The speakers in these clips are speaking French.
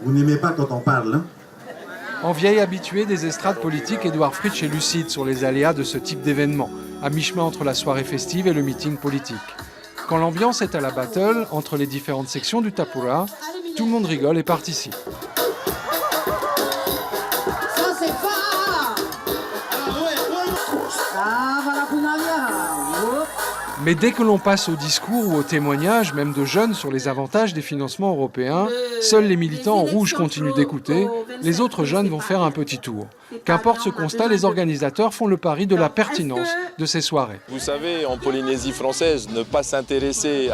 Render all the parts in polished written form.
Vous n'aimez pas quand on parle, hein? En vieil habitué des estrades politiques, Édouard Fritsch est lucide sur les aléas de ce type d'événement, à mi-chemin entre la soirée festive et le meeting politique. Quand l'ambiance est à la battle, entre les différentes sections du Tapura, tout le monde rigole et participe. Mais dès que l'on passe au discours ou au témoignage, même de jeunes, sur les avantages des financements européens, seuls les militants en rouge continuent d'écouter, les autres jeunes vont faire un petit tour. Qu'importe ce constat, les organisateurs font le pari de la pertinence de ces soirées. Vous savez, en Polynésie française, ne pas s'intéresser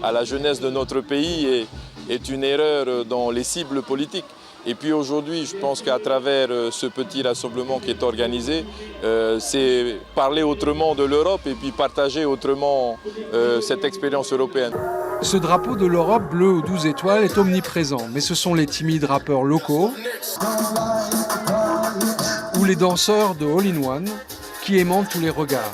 à la jeunesse de notre pays est une erreur dans les cibles politiques. Et puis aujourd'hui, je pense qu'à travers ce petit rassemblement qui est organisé, c'est parler autrement de l'Europe et puis partager autrement cette expérience européenne. Ce drapeau de l'Europe bleu aux 12 étoiles est omniprésent, mais ce sont les timides rappeurs locaux ou les danseurs de All-in-One qui aimantent tous les regards.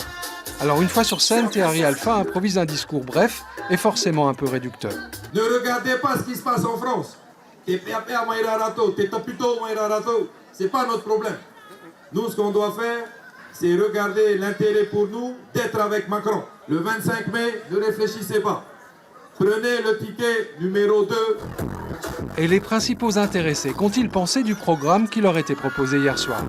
Alors une fois sur scène, Théari Alpha improvise un discours bref et forcément un peu réducteur. Ne regardez pas ce qui se passe en France. C'est pas notre problème. Nous, ce qu'on doit faire, c'est regarder l'intérêt pour nous d'être avec Macron. Le 25 mai, ne réfléchissez pas. Prenez le ticket numéro 2. Et les principaux intéressés, qu'ont-ils pensé du programme qui leur était proposé hier soir?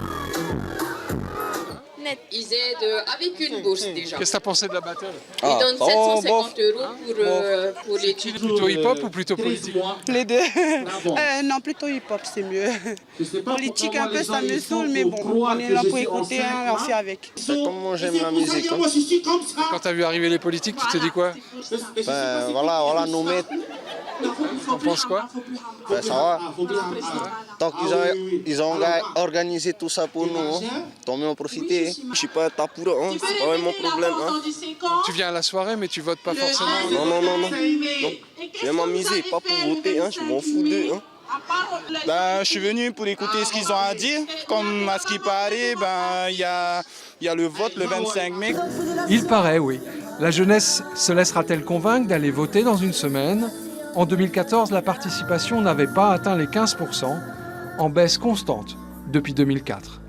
Ils aident avec une bourse déjà. Qu'est-ce que tu as pensé de la battle? Ils donnent 750 € pour l'étude. Plutôt hip-hop ou plutôt politique? Les deux. Non, plutôt hip-hop, c'est mieux. Politique un peu, ça me saoule, mais bon, on est là pour écouter, hein, on fait avec. Comment j'aime la musique. Hein. Quand tu as vu arriver les politiques, tu t'es dit quoi? Ben, voilà nos maîtres. T'en penses quoi? Ben, ça va. Tant qu'ils ont organisé tout ça pour nous, hein, tant mieux en profiter. Je suis pas un Tapura, hein, c'est pas mon problème. Hein. Tu viens à la soirée, mais tu votes pas forcément? Non. Je vais m'amuser, pas pour voter, hein, je m'en fous d'eux. Hein. Ben, je suis venu pour écouter ce qu'ils ont à dire. Comme à ce qui paraît, ben, y a le vote le 25 mai. Il paraît, oui. La jeunesse se laissera-t-elle convaincre d'aller voter dans une semaine? En 2014, la participation n'avait pas atteint les 15%, en baisse constante depuis 2004.